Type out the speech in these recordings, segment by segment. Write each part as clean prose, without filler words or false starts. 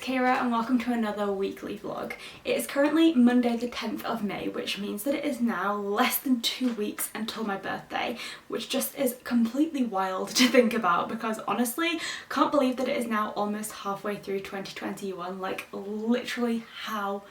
Kira and welcome to another weekly vlog. It is currently Monday the 10th of May, which means that it is now less than 2 weeks until my birthday, which just is completely wild to think about because honestly, can't believe that it is now almost halfway through 2021. Like, literally, how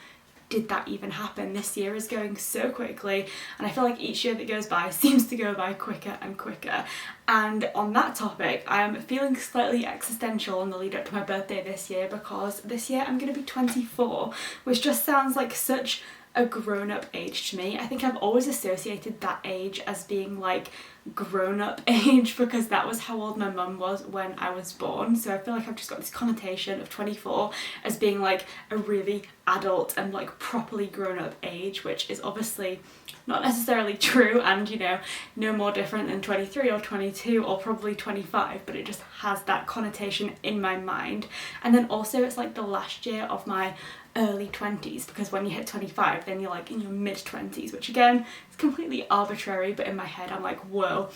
did that even happen? This year is going so quickly and I feel like each year that goes by seems to go by quicker and quicker. And on that topic, I am feeling slightly existential on the lead up to my birthday this year because this year I'm going to be 24, which just sounds like such a grown-up age to me. I think I've always associated that age as being like grown-up age because that was how old my mum was when I was born, so I feel like I've just got this connotation of 24 as being like a really adult and like properly grown-up age, which is obviously not necessarily true and, you know, no more different than 23 or 22 or probably 25, but it just has that connotation in my mind. And then also it's like the last year of my early 20s because when you hit 25 then you're like in your mid 20s, which again is completely arbitrary, but in my head I'm like, whoa,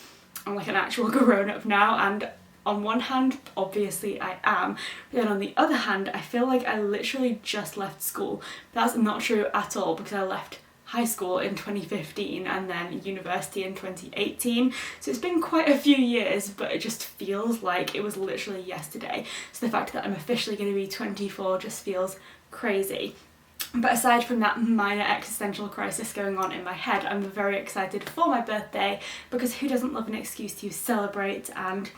I'm like an actual grown-up now. And on one hand obviously I am, but then on the other hand I feel like I literally just left school. That's not true at all because I left high school in 2015 and then university in 2018, so it's been quite a few years, but it just feels like it was literally yesterday. So the fact that I'm officially going to be 24 just feels crazy. But aside from that minor existential crisis going on in my head, I'm very excited for my birthday because who doesn't love an excuse to celebrate and,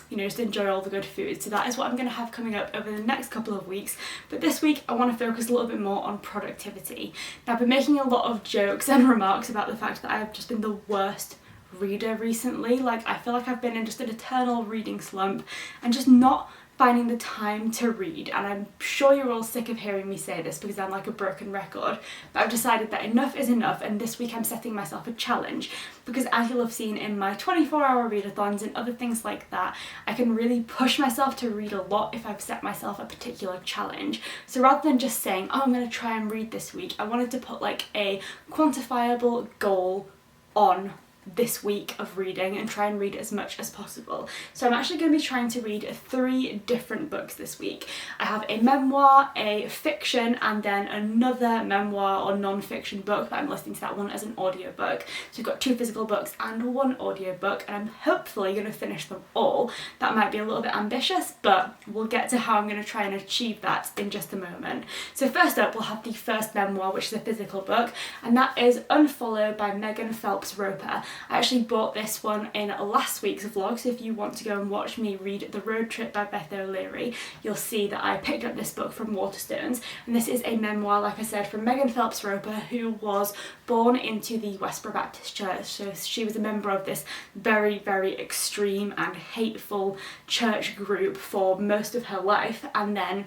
you know, just enjoy all the good food. So that is what I'm going to have coming up over the next couple of weeks. But this week I want to focus a little bit more on productivity. Now, I've been making a lot of jokes and remarks about the fact that I've just been the worst reader recently. Like, I feel like I've been in just an eternal reading slump and just not finding the time to read, and I'm sure you're all sick of hearing me say this because I'm like a broken record, but I've decided that enough is enough, and this week I'm setting myself a challenge because, as you'll have seen in my 24-hour readathons and other things like that, I can really push myself to read a lot if I've set myself a particular challenge. So rather than just saying, oh, I'm going to try and read this week, I wanted to put like a quantifiable goal on this week of reading and try and read as much as possible. So I'm actually going to be trying to read 3 different books this week. I have a memoir, a fiction, and then another memoir or non-fiction book, but I'm listening to that one as an audiobook. So we've got 2 physical books and 1 audiobook, and I'm hopefully going to finish them all. That might be a little bit ambitious, but we'll get to how I'm going to try and achieve that in just a moment. So first up, we'll have the first memoir, which is a physical book, and that is Unfollowed by Megan Phelps Roper. I actually bought this one in last week's vlog, so if you want to go and watch me read The Road Trip by Beth O'Leary, you'll see that I picked up this book from Waterstones, and this is a memoir, like I said, from Megan Phelps Roper, who was born into the Westboro Baptist Church. So she was a member of this very, very extreme and hateful church group for most of her life, and then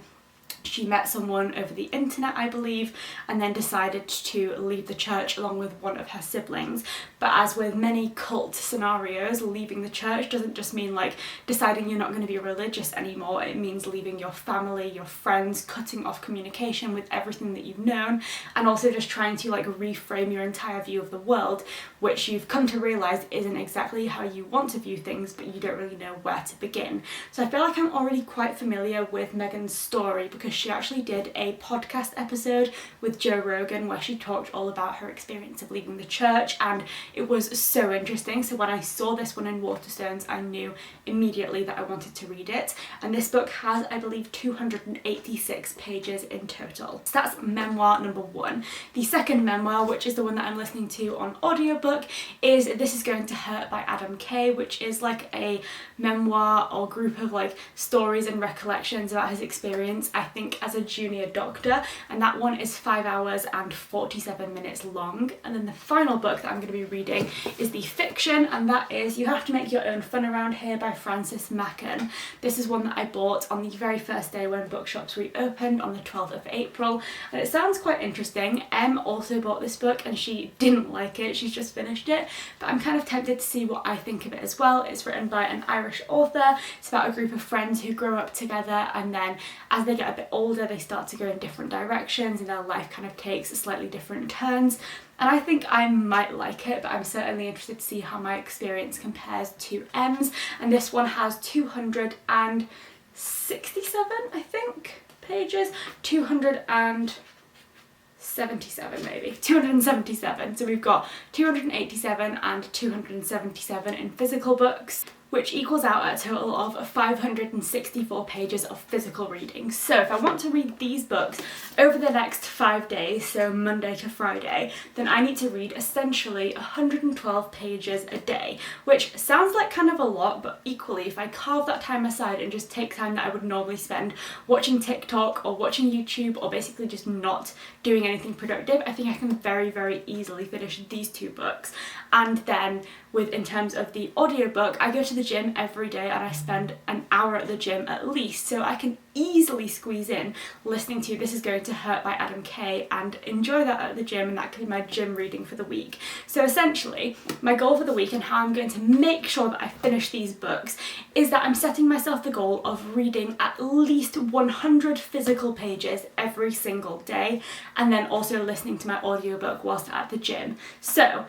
she met someone over the internet, I believe, and then decided to leave the church along with one of her siblings. But as with many cult scenarios, leaving the church doesn't just mean like deciding you're not going to be religious anymore. It means leaving your family, your friends, cutting off communication with everything that you've known, and also just trying to like reframe your entire view of the world, which you've come to realise isn't exactly how you want to view things, but you don't really know where to begin. So I feel like I'm already quite familiar with Megan's story because she actually did a podcast episode with Joe Rogan where she talked all about her experience of leaving the church, and it was so interesting. So when I saw this one in Waterstones, I knew immediately that I wanted to read it, and this book has, I believe, 286 pages in total. So that's memoir number 1. The second memoir, which is the one that I'm listening to on audiobook, is This Is Going to Hurt by Adam Kay, which is like a memoir or group of like stories and recollections about his experience, I think, as a junior doctor, and that one is 5 hours and 47 minutes long. And then the final book that I'm going to be reading is the fiction, and that is You Have to Make Your Own Fun Around Here by Frances Machen. This is one that I bought on the very first day when bookshops reopened on the 12th of April, and it sounds quite interesting. Em also bought this book and she didn't like it, she's just finished it, but I'm kind of tempted to see what I think of it as well. It's written by an Irish author. It's about a group of friends who grow up together, and then as they get a bit older they start to go in different directions and their life kind of takes slightly different turns. And I think I might like it, but I'm certainly interested to see how my experience compares to Em's. And this one has 267, I think, pages, 277 maybe, 277. So we've got 287 and 277 in physical books, which equals out a total of 564 pages of physical reading. So if I want to read these books over the next 5 days, so Monday to Friday, then I need to read essentially 112 pages a day, which sounds like kind of a lot, but equally if I carve that time aside and just take time that I would normally spend watching TikTok or watching YouTube or basically just not doing anything productive, I think I can very, very easily finish these 2 books. And then in terms of the audiobook, I go to the gym every day and I spend an hour at the gym at least, so I can easily squeeze in listening to This Is Going to Hurt by Adam Kay and enjoy that at the gym, and that could be my gym reading for the week. So essentially, my goal for the week and how I'm going to make sure that I finish these books is that I'm setting myself the goal of reading at least 100 physical pages every single day, and then also listening to my audiobook whilst at the gym. So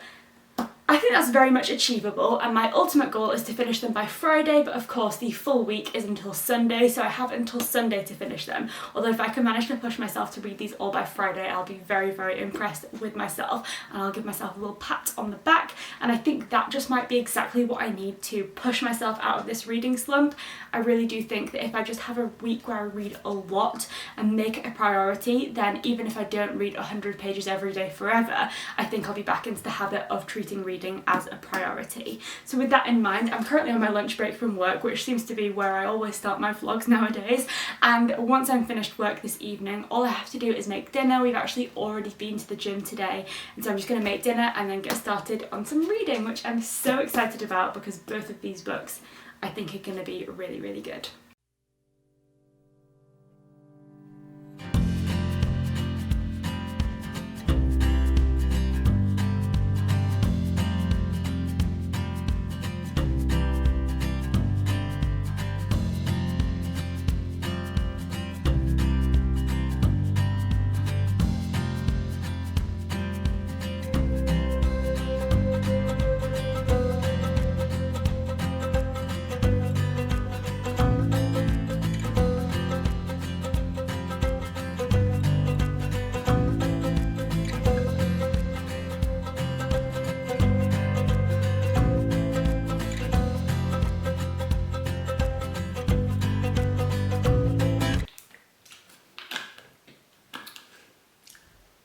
I think that's very much achievable, and my ultimate goal is to finish them by Friday, but of course the full week is until Sunday, so I have until Sunday to finish them. Although if I can manage to push myself to read these all by Friday, I'll be very, very impressed with myself, and I'll give myself a little pat on the back, and I think that just might be exactly what I need to push myself out of this reading slump. I really do think that if I just have a week where I read a lot and make it a priority, then even if I don't read 100 pages every day forever, I think I'll be back into the habit of treating reading as a priority. So with that in mind, I'm currently on my lunch break from work, which seems to be where I always start my vlogs nowadays, and once I'm finished work this evening, all I have to do is make dinner. We've actually already been to the gym today, and so I'm just going to make dinner and then get started on some reading, which I'm so excited about because both of these books I think are going to be really, really good.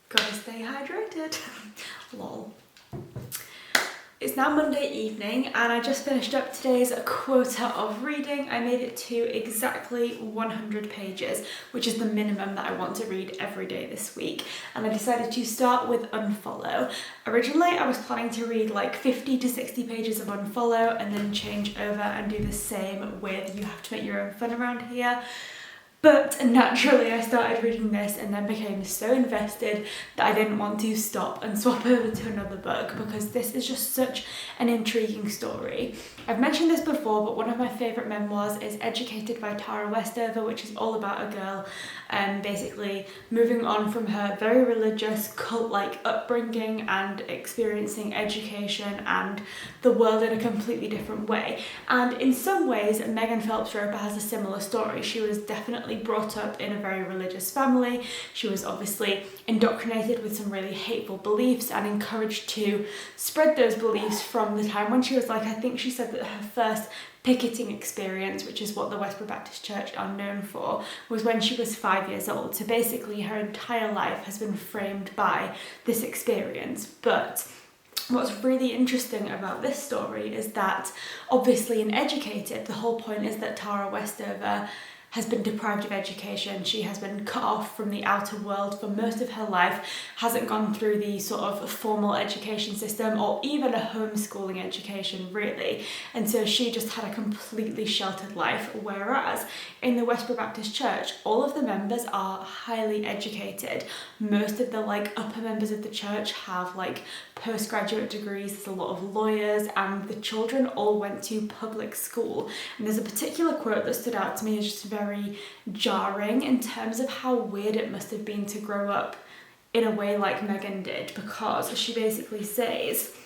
Gotta stay hydrated. Lol. It's now Monday evening and I just finished up today's quota of reading. I made it to exactly 100 pages, which is the minimum that I want to read every day this week. And I decided to start with Unfollow. Originally, I was planning to read like 50 to 60 pages of Unfollow and then change over and do the same with You Have to Make Your Own Fun Around Here. But naturally I started reading this and then became so invested that I didn't want to stop and swap over to another book because this is just such an intriguing story. I've mentioned this before, but one of my favourite memoirs is Educated by Tara Westover, which is all about a girl basically moving on from her very religious cult-like upbringing and experiencing education and the world in a completely different way. And in some ways, Megan Phelps-Roper has a similar story. She was definitely brought up in a very religious family. She was obviously indoctrinated with some really hateful beliefs and encouraged to spread those beliefs from the time when she was like, I think she said that her first picketing experience, which is what the Westboro Baptist Church are known for, was when she was 5 years old. So basically her entire life has been framed by this experience. But what's really interesting about this story is that obviously in Educated, the whole point is that Tara Westover has been deprived of education. She has been cut off from the outer world for most of her life, hasn't gone through the sort of formal education system or even a homeschooling education really. And so she just had a completely sheltered life, whereas in the Westboro Baptist Church, all of the members are highly educated. Most of the like upper members of the church have like postgraduate degrees, there's a lot of lawyers, and the children all went to public school. And there's a particular quote that stood out to me as just very jarring in terms of how weird it must have been to grow up in a way like Megan did, because she basically says,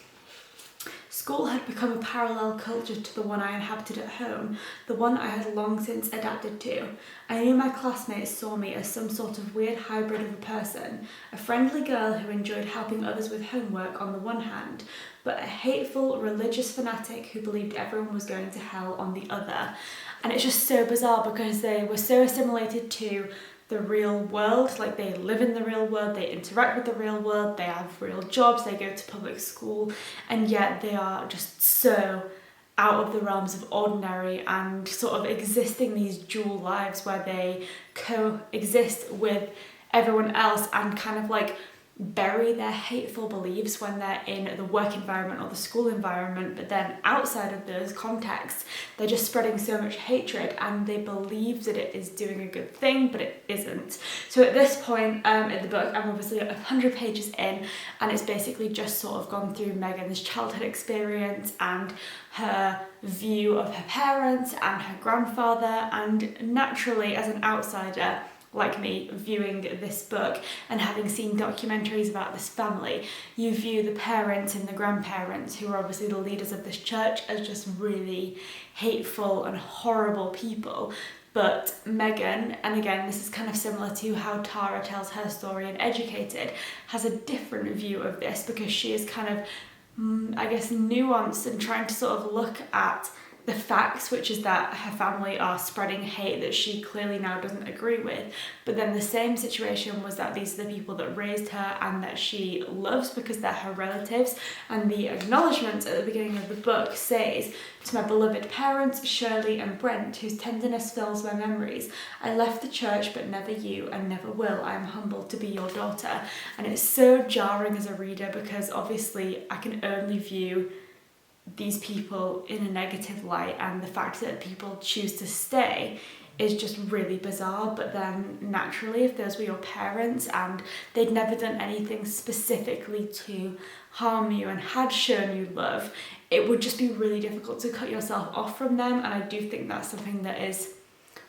School had become a parallel culture to the one I inhabited at home, the one I had long since adapted to. I knew my classmates saw me as some sort of weird hybrid of a person, a friendly girl who enjoyed helping others with homework on the one hand, but a hateful religious fanatic who believed everyone was going to hell on the other. And it's just so bizarre because they were so assimilated to the real world, like they live in the real world, they interact with the real world, they have real jobs, they go to public school, and yet they are just so out of the realms of ordinary and sort of existing these dual lives where they coexist with everyone else and kind of like bury their hateful beliefs when they're in the work environment or the school environment, but then outside of those contexts they're just spreading so much hatred and they believe that it is doing a good thing, but it isn't. So at this point in the book, I'm obviously 100 pages in, and it's basically just sort of gone through Megan's childhood experience and her view of her parents and her grandfather, and naturally as an outsider like me viewing this book and having seen documentaries about this family, you view the parents and the grandparents, who are obviously the leaders of this church, as just really hateful and horrible people. But Megan, and again this is kind of similar to how Tara tells her story in Educated, has a different view of this because she is kind of, I guess, nuanced and trying to sort of look at the facts, which is that her family are spreading hate that she clearly now doesn't agree with. But then the same situation was that these are the people that raised her and that she loves because they're her relatives. And the acknowledgement at the beginning of the book says, "To my beloved parents, Shirley and Brent, whose tenderness fills my memories. I left the church, but never you, and never will. I am humbled to be your daughter." And it's so jarring as a reader because obviously I can only view these people in a negative light, and the fact that people choose to stay is just really bizarre. But then naturally, if those were your parents and they'd never done anything specifically to harm you and had shown you love, it would just be really difficult to cut yourself off from them. And I do think that's something that is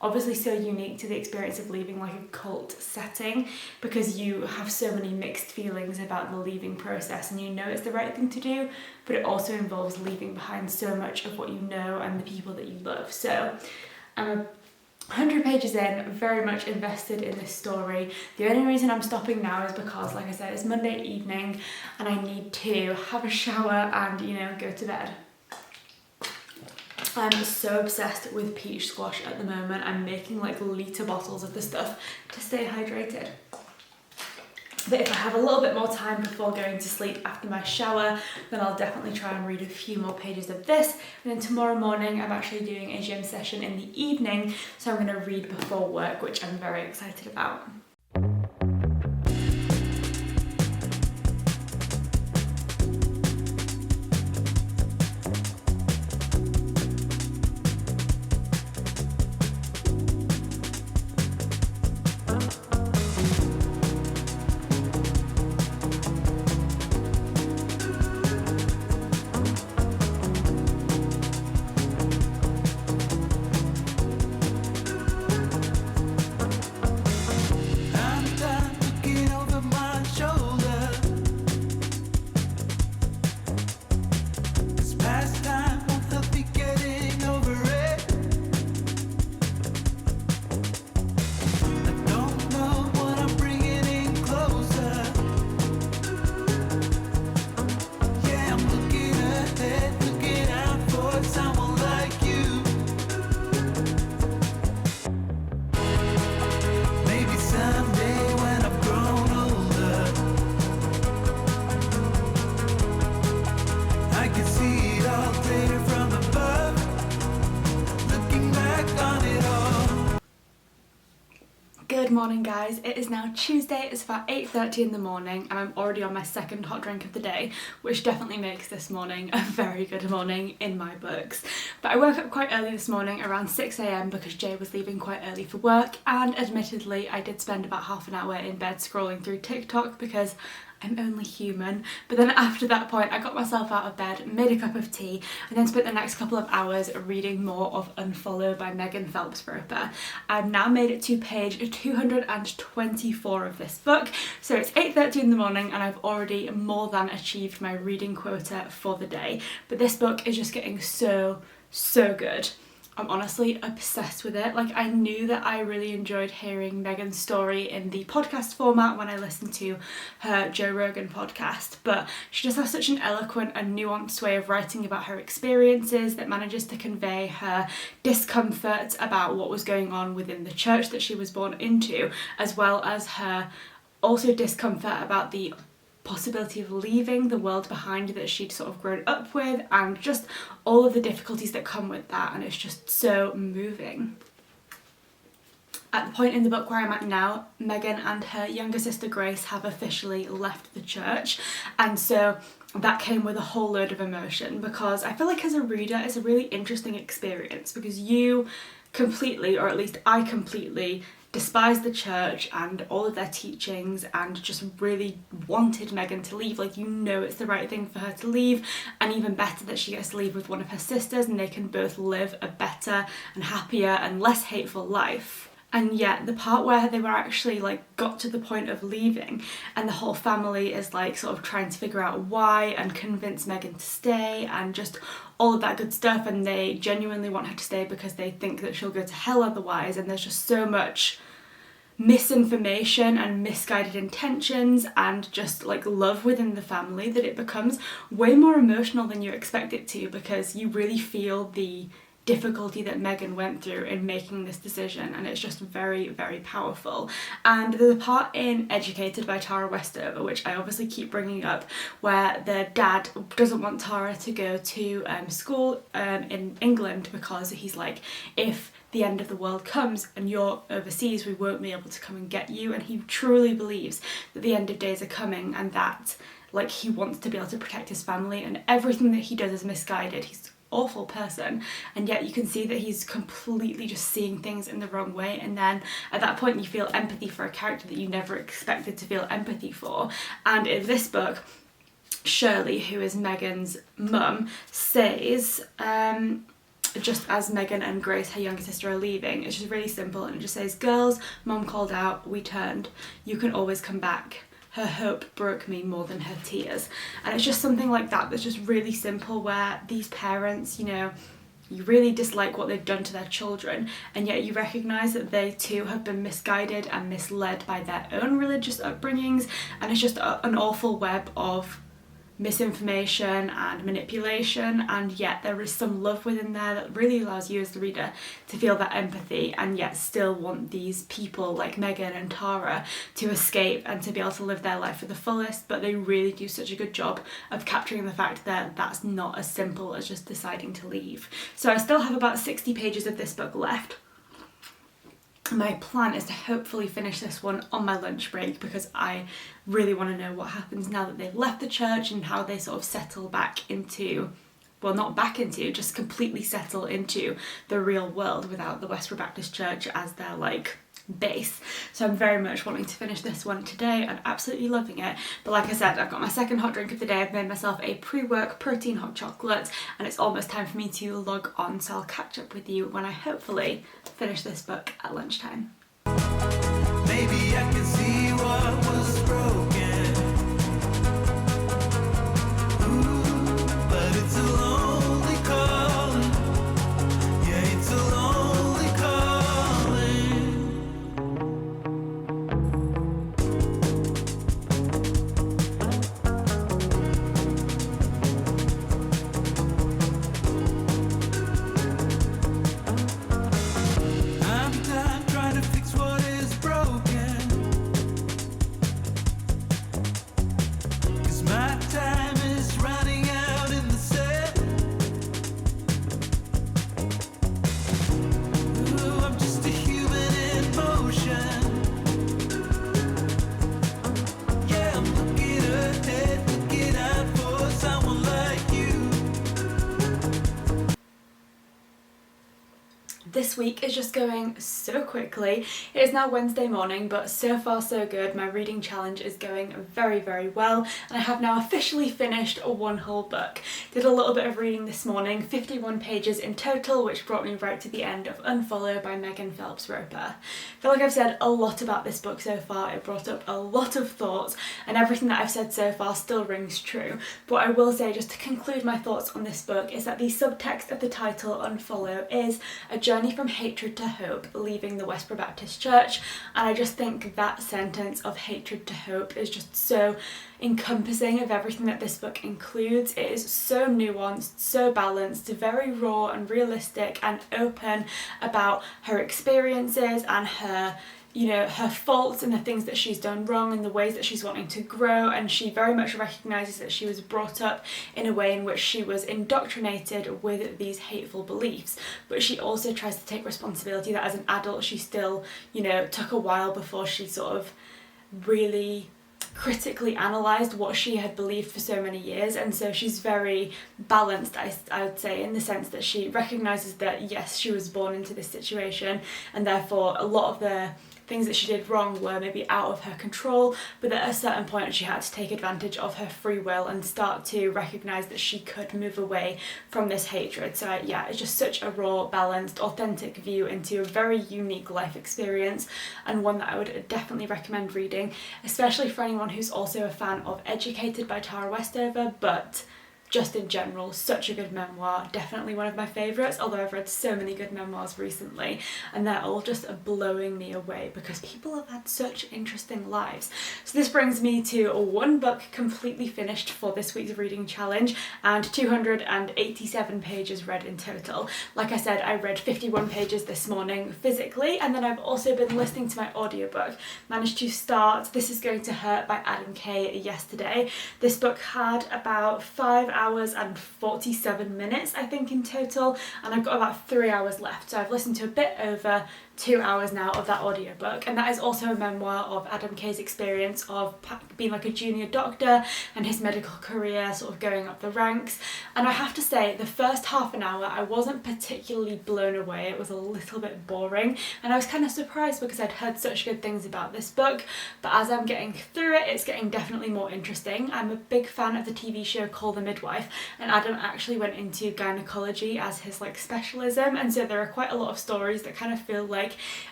obviously so unique to the experience of leaving like a cult setting, because you have so many mixed feelings about the leaving process, and you know it's the right thing to do, but it also involves leaving behind so much of what you know and the people that you love. So I'm 100 pages in, very much invested in this story. The only reason I'm stopping now is because, like I said, it's Monday evening and I need to have a shower and, you know, go to bed. I'm so obsessed with peach squash at the moment. I'm making like litre bottles of the stuff to stay hydrated. But if I have a little bit more time before going to sleep after my shower, then I'll definitely try and read a few more pages of this. And then tomorrow morning, I'm actually doing a gym session in the evening, so I'm going to read before work, which I'm very excited about. Good morning guys, it is now Tuesday, it's about 8:30 in the morning and I'm already on my second hot drink of the day, which definitely makes this morning a very good morning in my books. But I woke up quite early this morning, around 6 AM, because Jay was leaving quite early for work, and admittedly I did spend about half an hour in bed scrolling through TikTok because I'm only human. But then after that point, I got myself out of bed, made a cup of tea, and then spent the next couple of hours reading more of Unfollow by Megan Phelps-Roper. I've now made it to page 224 of this book, so it's 8:30 in the morning and I've already more than achieved my reading quota for the day. But this book is just getting so good. I'm honestly obsessed with it. Like, I knew that I really enjoyed hearing Megan's story in the podcast format when I listened to her Joe Rogan podcast, but she just has such an eloquent and nuanced way of writing about her experiences that manages to convey her discomfort about what was going on within the church that she was born into, as well as her also discomfort about the possibility of leaving the world behind that she'd sort of grown up with, and just all of the difficulties that come with that, and it's just so moving. At the point in the book where I'm at now, Megan and her younger sister Grace have officially left the church, and so that came with a whole load of emotion, because I feel like as a reader it's a really interesting experience, because you completely, or at least I completely, despised the church and all of their teachings and just really wanted Megan to leave. Like, you know it's the right thing for her to leave, and even better that she gets to leave with one of her sisters and they can both live a better and happier and less hateful life. And yet the part where they were actually like got to the point of leaving and the whole family is like sort of trying to figure out why and convince Megan to stay and just all of that good stuff, and they genuinely want her to stay because they think that she'll go to hell otherwise, and there's just so much misinformation and misguided intentions and just like love within the family that it becomes way more emotional than you expect it to, because you really feel the difficulty that Megan went through in making this decision, and it's just very powerful. And there's a part in Educated by Tara Westover, which I obviously keep bringing up, where the dad doesn't want Tara to go to school in England, because he's like, if the end of the world comes and you're overseas, we won't be able to come and get you. And he truly believes that the end of days are coming, and that like he wants to be able to protect his family, and everything that he does is misguided. He's awful person, and yet you can see that he's completely just seeing things in the wrong way, and then at that point you feel empathy for a character that you never expected to feel empathy for. And in this book, Shirley, who is Megan's mum, says just as Megan and Grace, her younger sister, are leaving, it's just really simple, and it just says, "Girls, Mum called out, we turned. You can always come back. Her hope broke me more than her tears." And it's just something like that that's just really simple, where these parents, you know, you really dislike what they've done to their children, and yet you recognise that they too have been misguided and misled by their own religious upbringings, and it's just an awful web of misinformation and manipulation, and yet there is some love within there that really allows you as the reader to feel that empathy, and yet still want these people like Megan and Tara to escape and to be able to live their life to the fullest. But they really do such a good job of capturing the fact that that's not as simple as just deciding to leave. So I still have about 60 pages of this book left. My plan is to hopefully finish this one on my lunch break, because I really want to know what happens now that they've left the church and how they sort of settle back into, well, not back into, just completely settle into the real world without the Westboro Baptist Church as their like base. So I'm very much wanting to finish this one today and absolutely loving it. But like I said, I've got my second hot drink of the day. I've made myself a pre-work protein hot chocolate, and it's almost time for me to log on, so I'll catch up with you when I hopefully finish this book at lunchtime. Maybe I can see what was broken. Ooh, but it's a lonely calling. Yeah, it's a lonely calling. I'm done trying to fix what is broken. This week is just going so quickly. It is now Wednesday morning, but so far so good. My reading challenge is going very, very well, and I have now officially finished one whole book. Did a little bit of reading this morning, 51 pages in total, which brought me right to the end of Unfollow by Megan Phelps Roper. I feel like I've said a lot about this book so far. It brought up a lot of thoughts, and everything that I've said so far still rings true. But what I will say, just to conclude my thoughts on this book, is that the subtext of the title, Unfollow, is a journey from hatred to hope, leaving the Westboro Baptist Church. And I just think that sentence of hatred to hope is just so encompassing of everything that this book includes. It is so nuanced, so balanced, very raw and realistic and open about her experiences and her faults and the things that she's done wrong and the ways that she's wanting to grow. And she very much recognises that she was brought up in a way in which she was indoctrinated with these hateful beliefs, but she also tries to take responsibility that as an adult she still, took a while before she sort of really critically analysed what she had believed for so many years. And so she's very balanced, I would say, in the sense that she recognises that yes, she was born into this situation and therefore a lot of the things that she did wrong were maybe out of her control, but at a certain point she had to take advantage of her free will and start to recognise that she could move away from this hatred. So yeah, it's just such a raw, balanced, authentic view into a very unique life experience, and one that I would definitely recommend reading, especially for anyone who's also a fan of Educated by Tara Westover, but just in general, such a good memoir, definitely one of my favourites, although I've read so many good memoirs recently and they're all just blowing me away because people have had such interesting lives. So this brings me to one book completely finished for this week's reading challenge and 287 pages read in total. Like I said, I read 51 pages this morning physically, and then I've also been listening to my audiobook. Managed to start This Is Going to Hurt by Adam Kay yesterday. This book had about 5 hours and 47 minutes I think in total, and I've got about 3 hours left, so I've listened to a bit over 2 hours now of that audiobook. And that is also a memoir of Adam Kay's experience of being like a junior doctor and his medical career sort of going up the ranks. And I have to say, the first half an hour I wasn't particularly blown away. It was a little bit boring and I was kind of surprised because I'd heard such good things about this book, but as I'm getting through it, it's getting definitely more interesting. I'm a big fan of the TV show Call the Midwife, and Adam actually went into gynecology as his specialism, and so there are quite a lot of stories that kind of feel like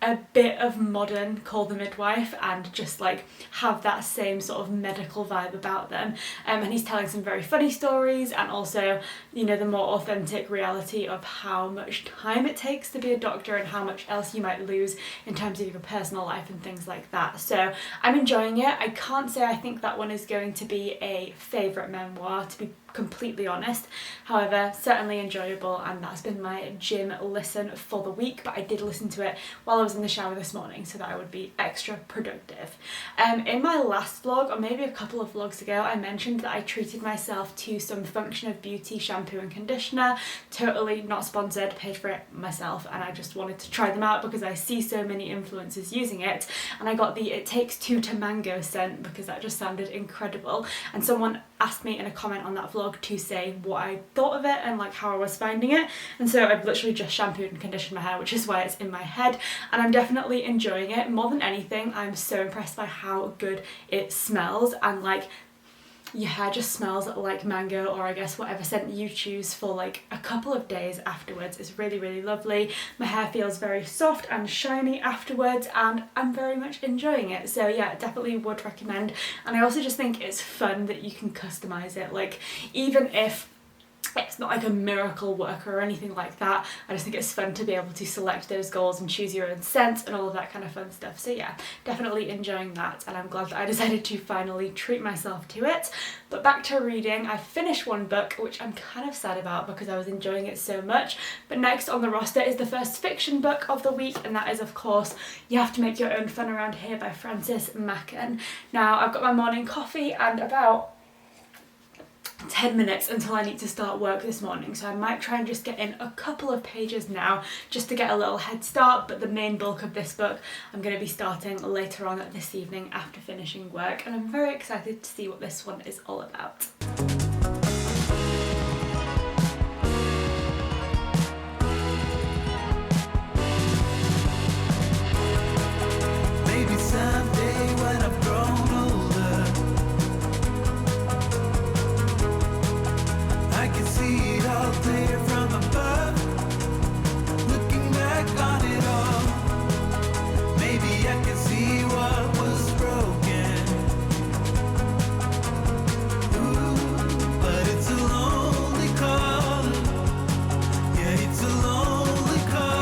a bit of modern Call the Midwife and just have that same sort of medical vibe about them. And he's telling some very funny stories and also, the more authentic reality of how much time it takes to be a doctor and how much else you might lose in terms of your personal life and things like that. So I'm enjoying it. I can't say I think that one is going to be a favourite memoir, to be completely honest. However, certainly enjoyable, and that's been my gym listen for the week, but I did listen to it while I was in the shower this morning so that I would be extra productive. In my last vlog, or maybe a couple of vlogs ago, I mentioned that I treated myself to some Function of Beauty shampoo and conditioner. Totally not sponsored, paid for it myself, and I just wanted to try them out because I see so many influencers using it, and I got the It Takes Two to Mango scent because that just sounded incredible, and someone asked me in a comment on that vlog to say what I thought of it and how I was finding it, and so I've literally just shampooed and conditioned my hair, which is why it's in my head, and I'm definitely enjoying it. More than anything, I'm so impressed by how good it smells, and your hair just smells like mango, or I guess whatever scent you choose, for a couple of days afterwards. It's really, really lovely. My hair feels very soft and shiny afterwards, and I'm very much enjoying it. So yeah, definitely would recommend. And I also just think it's fun that you can customise it. Even if it's not a miracle worker or anything like that, I just think it's fun to be able to select those goals and choose your own scents and all of that kind of fun stuff. So yeah, definitely enjoying that, and I'm glad that I decided to finally treat myself to it. But back to reading, I finished one book which I'm kind of sad about because I was enjoying it so much. But next on the roster is the first fiction book of the week, and that is of course You Have to Make Your Own Fun Around Here by Frances Machen. Now I've got my morning coffee and about 10 minutes until I need to start work this morning, so I might try and just get in a couple of pages now just to get a little head start, but the main bulk of this book I'm going to be starting later on this evening after finishing work, and I'm very excited to see what this one is all about. clear from above. Looking back on it all, maybe I can see what was broken. Ooh, but it's a lonely calling. Yeah, it's a lonely calling.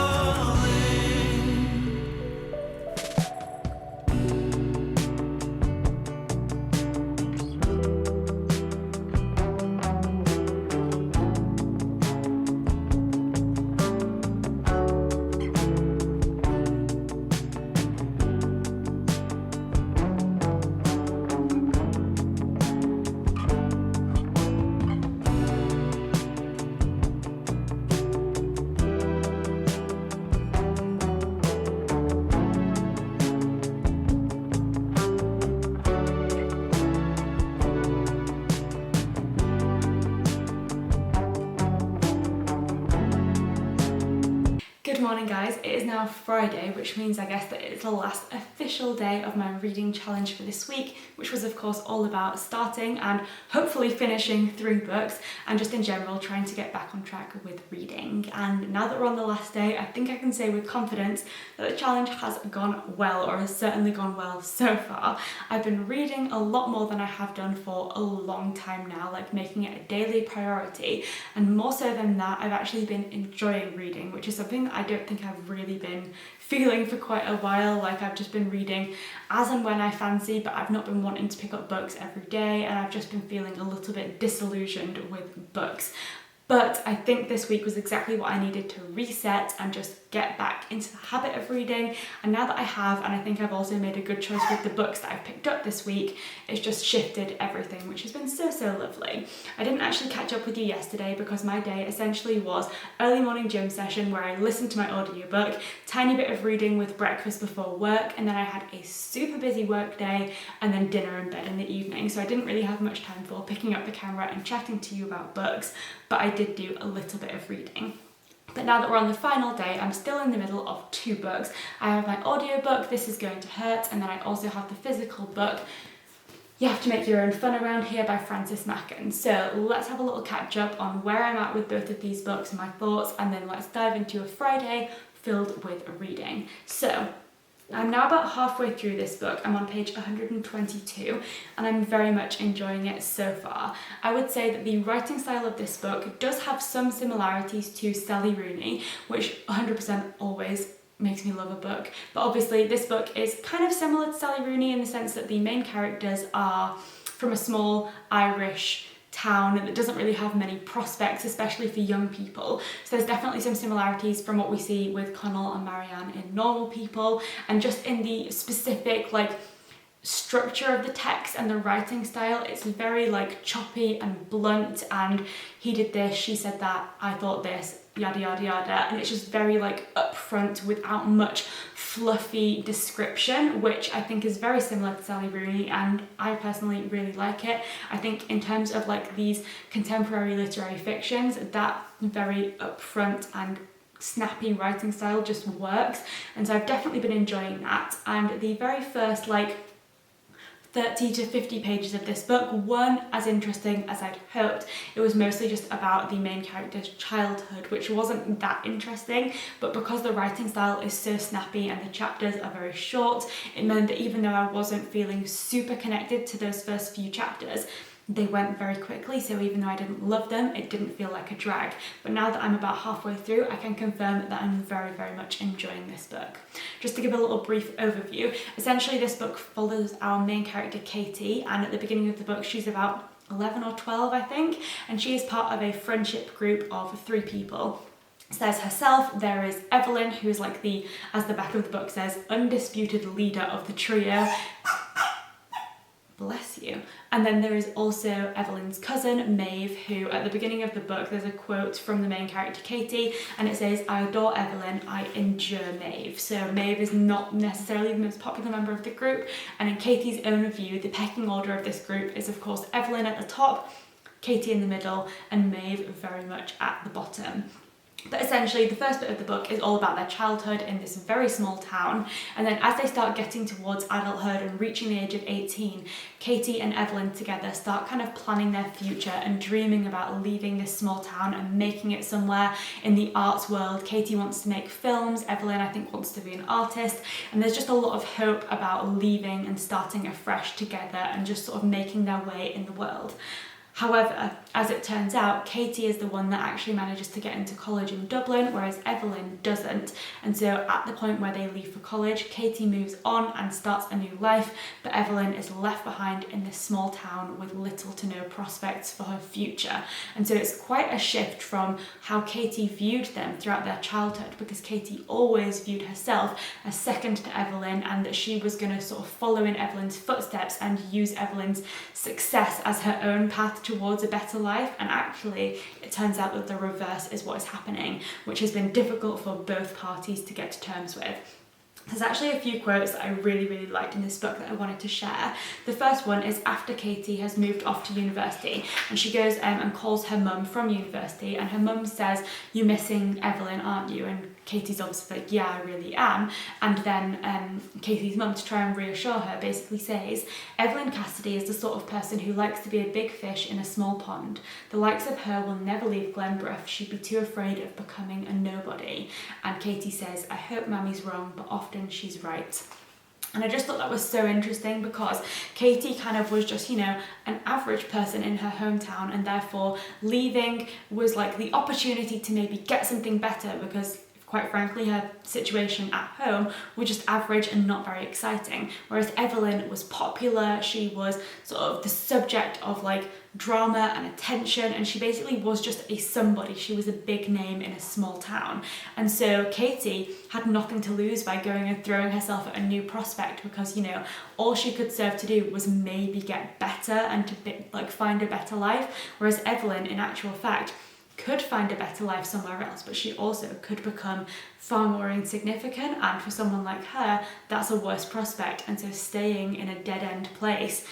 Good morning guys, it is now Friday, which means I guess that it's the last official day of my reading challenge for this week, which was of course all about starting and hopefully finishing 3 books and just in general trying to get back on track with reading. And now that we're on the last day, I think I can say with confidence that the challenge has gone well, or has certainly gone well so far. I've been reading a lot more than I have done for a long time now, like making it a daily priority, and more so than that, I've actually been enjoying reading, which is something that I don't think I've really been feeling for quite a while. Like I've just been reading as and when I fancy, but I've not been wanting to pick up books every day, and I've just been feeling a little bit disillusioned with books. But I think this week was exactly what I needed to reset and just get back into the habit of reading. And now that I have, and I think I've also made a good choice with the books that I've picked up this week, it's just shifted everything, which has been so lovely. I didn't actually catch up with you yesterday because my day essentially was early morning gym session where I listened to my audiobook, tiny bit of reading with breakfast before work, and then I had a super busy work day and then dinner and bed in the evening. So I didn't really have much time for picking up the camera and chatting to you about books, but I did do a little bit of reading. But now that we're on the final day, I'm still in the middle of 2 books. I have my audiobook, This Is Going to Hurt, and then I also have the physical book, You Have to Make Your Own Fun Around Here by Frances Machen. So let's have a little catch up on where I'm at with both of these books and my thoughts, and then let's dive into a Friday filled with reading. So I'm now about halfway through this book. I'm on page 122 and I'm very much enjoying it so far. I would say that the writing style of this book does have some similarities to Sally Rooney, which 100% always makes me love a book. But obviously this book is kind of similar to Sally Rooney in the sense that the main characters are from a small Irish town that doesn't really have many prospects, especially for young people. So there's definitely some similarities from what we see with Connell and Marianne in Normal People, and just in the specific like structure of the text and the writing style, it's very like choppy and blunt, and he did this, she said that, I thought this, yada yada yada, and it's just very like upfront without much fluffy description, which I think is very similar to Sally Rooney, and I personally really like it. I think in terms of like these contemporary literary fictions, that very upfront and snappy writing style just works, and so I've definitely been enjoying that. And the very first like 30 to 50 pages of this book weren't as interesting as I'd hoped. It was mostly just about the main character's childhood, which wasn't that interesting, but because the writing style is so snappy and the chapters are very short, it meant that even though I wasn't feeling super connected to those first few chapters, they went very quickly, so even though I didn't love them, it didn't feel like a drag. But now that I'm about halfway through, I can confirm that I'm very much enjoying this book. Just to give a little brief overview, essentially this book follows our main character Katie, and at the beginning of the book she's about 11 or 12 I think, and she is part of a friendship group of 3 people. So there's herself, there is Evelyn, who is like the, as the back of the book says, undisputed leader of the trio. Bless you. And then there is also Evelyn's cousin, Maeve, who at the beginning of the book, there's a quote from the main character, Katie, and it says, I adore Evelyn, I endure Maeve. So Maeve is not necessarily the most popular member of the group, and in Katie's own view, the pecking order of this group is of course Evelyn at the top, Katie in the middle, and Maeve very much at the bottom. But essentially the first bit of the book is all about their childhood in this very small town, and then as they start getting towards adulthood and reaching the age of 18, Katie and Evelyn together start kind of planning their future and dreaming about leaving this small town and making it somewhere in the arts world. Katie wants to make films, Evelyn I think wants to be an artist, and there's just a lot of hope about leaving and starting afresh together and just sort of making their way in the world. However, as it turns out, Katie is the one that actually manages to get into college in Dublin, whereas Evelyn doesn't. And so at the point where they leave for college, Katie moves on and starts a new life, but Evelyn is left behind in this small town with little to no prospects for her future. And so it's quite a shift from how Katie viewed them throughout their childhood, because Katie always viewed herself as second to Evelyn, and that she was going to sort of follow in Evelyn's footsteps and use Evelyn's success as her own path towards a better life. And actually it turns out that the reverse is what is happening, which has been difficult for both parties to get to terms with. There's actually a few quotes that I really liked in this book that I wanted to share. The first one is after Katie has moved off to university, and she goes and calls her mum from university, and her mum says, "You're missing Evelyn, aren't you?" And Katie's obviously like, "Yeah, I really am." And then Katie's mum, to try and reassure her, basically says, "Evelyn Cassidy is the sort of person who likes to be a big fish in a small pond. The likes of her will never leave Glenbrough. She'd be too afraid of becoming a nobody." And Katie says, "I hope Mammy's wrong, but often she's right." And I just thought that was so interesting, because Katie kind of was just, you know, an average person in her hometown, and therefore leaving was like the opportunity to maybe get something better, because quite frankly her situation at home was just average and not very exciting. Whereas Evelyn was popular, she was sort of the subject of like drama and attention, and she basically was just a somebody. She was a big name in a small town. And so Katie had nothing to lose by going and throwing herself at a new prospect, because, you know, all she could serve to do was maybe get better and to find a better life. Whereas Evelyn, in actual fact, could find a better life somewhere else, but she also could become far more insignificant, and for someone like her, that's a worse prospect. And so staying in a dead-end place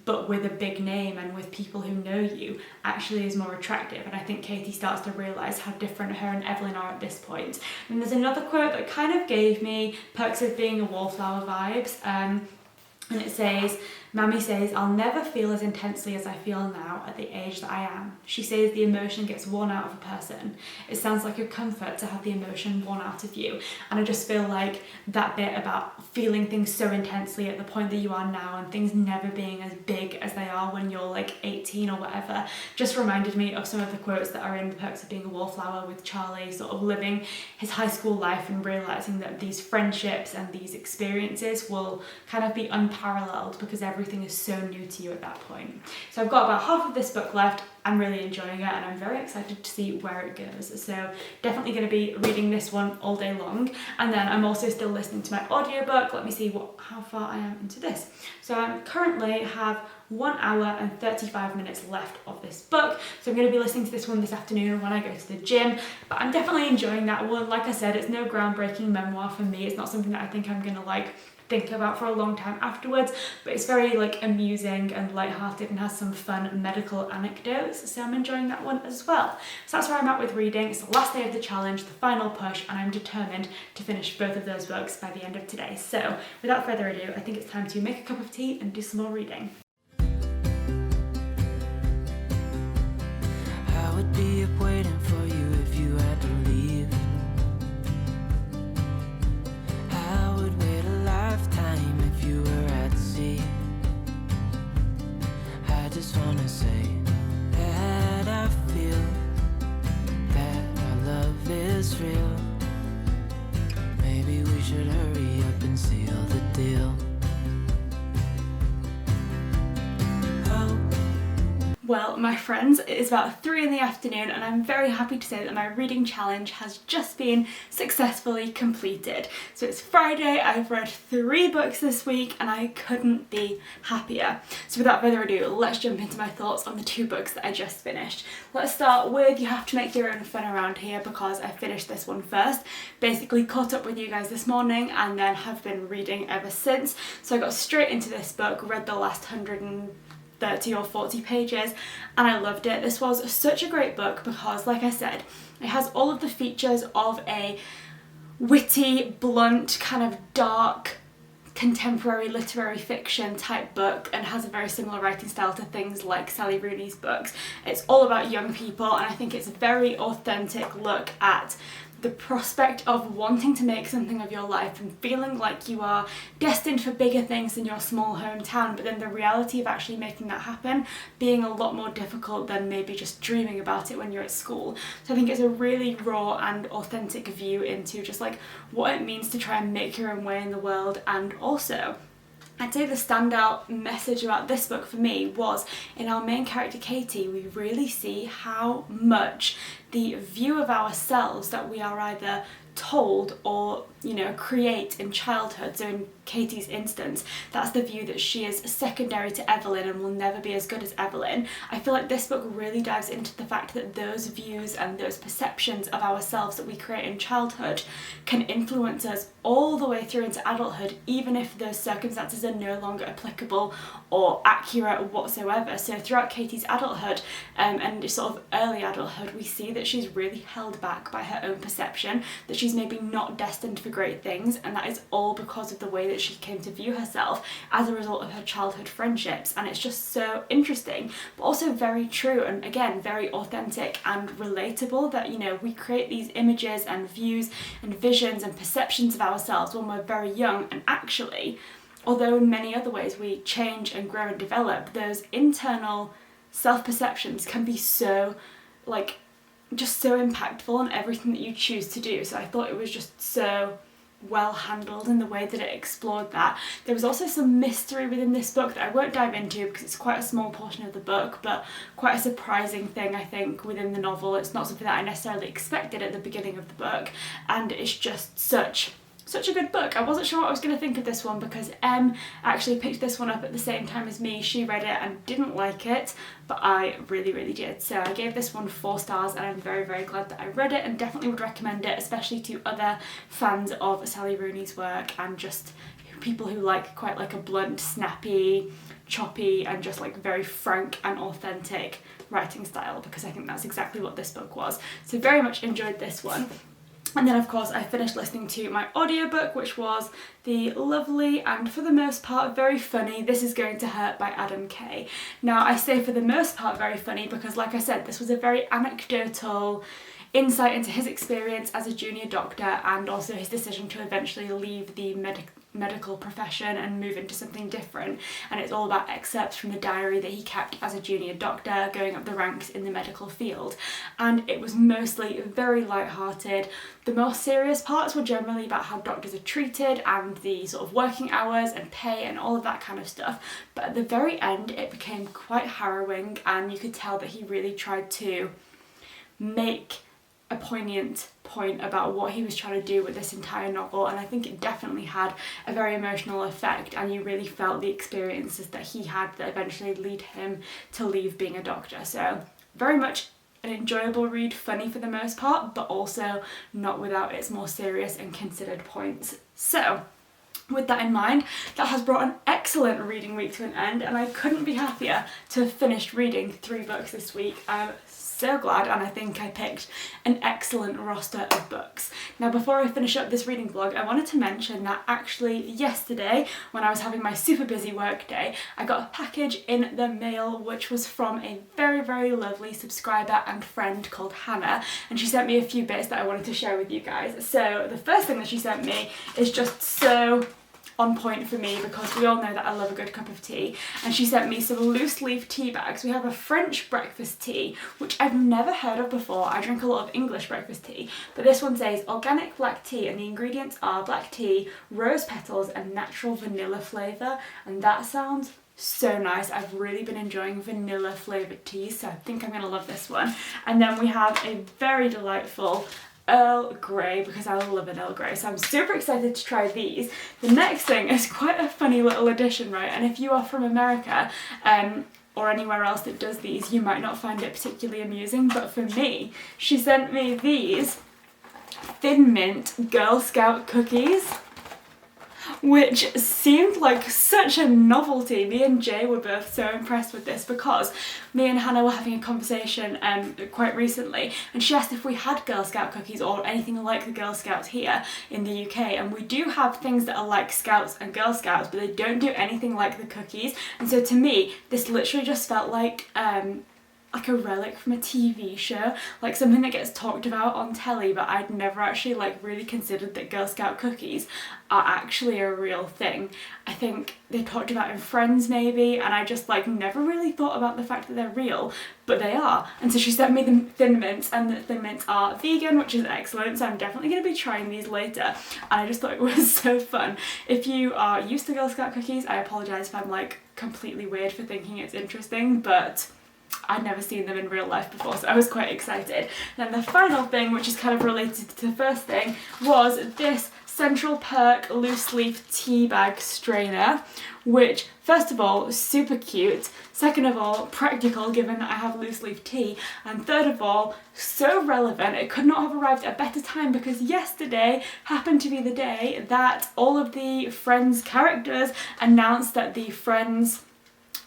but with a big name and with people who know you actually is more attractive. And I think Katie starts to realise how different her and Evelyn are at this point. And there's another quote that kind of gave me Perks of Being a Wallflower vibes, and it says, "Mammy says I'll never feel as intensely as I feel now at the age that I am. She says the emotion gets worn out of a person. It sounds like a comfort to have the emotion worn out of you." And I just feel like that bit about feeling things so intensely at the point that you are now, and things never being as big as they are when you're like 18 or whatever, just reminded me of some of the quotes that are in The Perks of Being a Wallflower, with Charlie sort of living his high school life and realising that these friendships and these experiences will kind of be unparalleled because everything is so new to you at that point. So I've got about half of this book left. I'm really enjoying it, and I'm very excited to see where it goes. So definitely going to be reading this one all day long. And then I'm also still listening to my audiobook. Let me see how far I am into this. So I currently have 1 hour and 35 minutes left of this book. So I'm going to be listening to this one this afternoon when I go to the gym. But I'm definitely enjoying that one. Like I said, it's no groundbreaking memoir for me. It's not something that I think I'm going to think about for a long time afterwards, but it's very amusing and lighthearted and has some fun medical anecdotes, so I'm enjoying that one as well. So that's where I'm at with reading. It's the last day of the challenge, the final push, and I'm determined to finish both of those books by the end of today. So without further ado, I think it's time to make a cup of tea and do some more reading. I would be up waiting for you if you had to leave. I would wait a lifetime if you were at sea. I just wanna say that I feel that our love is real. Maybe we should hurry up and seal the deal. Well, my friends, it is about 3 in the afternoon, and I'm very happy to say that my reading challenge has just been successfully completed. So it's Friday, I've read 3 books this week, and I couldn't be happier. So without further ado, let's jump into my thoughts on the 2 books that I just finished. Let's start with You Have to Make Your Own Fun Around Here, because I finished this one first. Basically caught up with you guys this morning and then have been reading ever since. So I got straight into this book, read the last 30 or 40 pages, and I loved it. This was such a great book because, like I said, it has all of the features of a witty, blunt, kind of dark, contemporary literary fiction type book, and has a very similar writing style to things like Sally Rooney's books. It's all about young people, and I think it's a very authentic look at the prospect of wanting to make something of your life and feeling like you are destined for bigger things in your small hometown, but then the reality of actually making that happen being a lot more difficult than maybe just dreaming about it when you're at school. So I think it's a really raw and authentic view into just like what it means to try and make your own way in the world. And also, I'd say the standout message about this book for me was in our main character Katie, we really see how much the view of ourselves that we are either told or, you know, create in childhood. So in Katie's instance, that's the view that she is secondary to Evelyn and will never be as good as Evelyn. I feel like this book really dives into the fact that those views and those perceptions of ourselves that we create in childhood can influence us all the way through into adulthood, even if those circumstances are no longer applicable or accurate whatsoever. So throughout Katie's adulthood and sort of early adulthood, we see that she's really held back by her own perception, that she's maybe not destined for great things, and that is all because of the way that she came to view herself as a result of her childhood friendships. And it's just so interesting, but also very true, and again very authentic and relatable, that, you know, we create these images and views and visions and perceptions of ourselves when we're very young, and actually, although in many other ways we change and grow and develop, those internal self-perceptions can be so, like, just so impactful on everything that you choose to do. So I thought it was just so well handled in the way that it explored that. There was also some mystery within this book that I won't dive into because it's quite a small portion of the book, but quite a surprising thing, I think, within the novel. It's not something that I necessarily expected at the beginning of the book, and it's just such a good book. I wasn't sure what I was going to think of this one because Em actually picked this one up at the same time as me. She read it and didn't like it, but I really, really did. So I gave this one 4 stars, and I'm very, very glad that I read it, and definitely would recommend it, especially to other fans of Sally Rooney's work and just people who like quite like a blunt, snappy, choppy, and just like very frank and authentic writing style, because I think that's exactly what this book was. So very much enjoyed this one. And then of course I finished listening to my audiobook, which was the lovely and for the most part very funny This Is Going to Hurt by Adam Kay. Now I say for the most part very funny because, like I said, this was a very anecdotal insight into his experience as a junior doctor, and also his decision to eventually leave the medical profession and move into something different. And it's all about excerpts from the diary that he kept as a junior doctor going up the ranks in the medical field, and it was mostly very light-hearted. The more serious parts were generally about how doctors are treated and the sort of working hours and pay and all of that kind of stuff, but at the very end it became quite harrowing, and you could tell that he really tried to make a poignant point about what he was trying to do with this entire novel, and I think it definitely had a very emotional effect, and you really felt the experiences that he had that eventually lead him to leave being a doctor. So very much an enjoyable read, funny for the most part, but also not without its more serious and considered points. So with that in mind, that has brought an excellent reading week to an end, and I couldn't be happier to have finished reading 3 books this week. I'm so glad, and I think I picked an excellent roster of books. Now before I finish up this reading vlog, I wanted to mention that actually yesterday, when I was having my super busy work day, I got a package in the mail which was from a very, very lovely subscriber and friend called Hannah, and she sent me a few bits that I wanted to share with you guys. So the first thing that she sent me is just so on point for me because we all know that I love a good cup of tea, and she sent me some loose leaf tea bags. We have a French breakfast tea, which I've never heard of before. I drink a lot of English breakfast tea, but this one says organic black tea, and the ingredients are black tea, rose petals, and natural vanilla flavour, and that sounds so nice. I've really been enjoying vanilla flavoured teas, so I think I'm going to love this one. And then we have a very delightful Earl Grey, because I love an Earl Grey, so I'm super excited to try these. The next thing is quite a funny little addition, right? And if you are from America or anywhere else that does these, you might not find it particularly amusing, but for me, she sent me these Thin Mint Girl Scout cookies. which seemed like such a novelty. Me and Jay were both so impressed with this because me and Hannah were having a conversation quite recently, and she asked if we had Girl Scout cookies or anything like the Girl Scouts here in the UK, and we do have things that are like Scouts and Girl Scouts, but they don't do anything like the cookies. And so to me, this literally just felt like a relic from a TV show, like something that gets talked about on telly, but I'd never actually like really considered that Girl Scout cookies are actually a real thing. I think they talked about in Friends maybe, and I just like never really thought about the fact that they're real, but they are. And so she sent me the Thin Mints, and the Thin Mints are vegan, which is excellent, so I'm definitely going to be trying these later, and I just thought it was so fun. If you are used to Girl Scout cookies, I apologise if I'm like completely weird for thinking it's interesting, but I'd never seen them in real life before, so I was quite excited. And then the final thing, which is kind of related to the first thing, was this Central Perk loose leaf tea bag strainer, which first of all, super cute, second of all, practical given that I have loose leaf tea, and third of all, so relevant. It could not have arrived at a better time because yesterday happened to be the day that all of the Friends characters announced that the Friends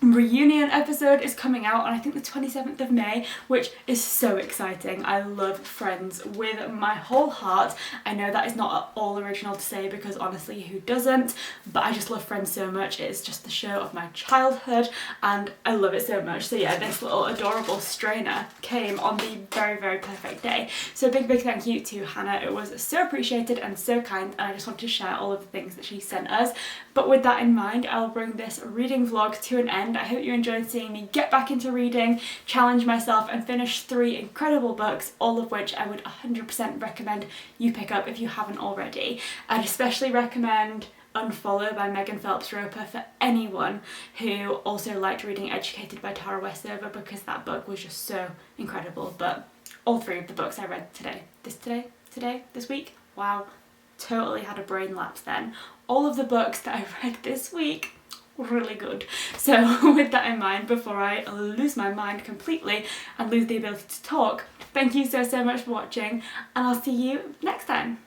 reunion episode is coming out on I think the 27th of May, which is so exciting. I love Friends with my whole heart. I know that is not at all original to say because honestly who doesn't, but I just love Friends so much. It's just the show of my childhood and I love it so much. So yeah, this little adorable strainer came on the very, very perfect day. So big thank you to Hannah. It was so appreciated and so kind, and I just wanted to share all of the things that she sent us. But with that in mind, I'll bring this reading vlog to an end. I hope you enjoyed seeing me get back into reading, challenge myself and finish 3 incredible books, all of which I would 100% recommend you pick up if you haven't already. I'd especially recommend Unfollow by Megan Phelps Roper for anyone who also liked reading Educated by Tara Westover, because that book was just so incredible. But all 3 of the books I read this week, wow, totally had a brain lapse then. All of the books that I read this week were really good. So with that in mind, before I lose my mind completely and lose the ability to talk, thank you so much for watching, and I'll see you next time.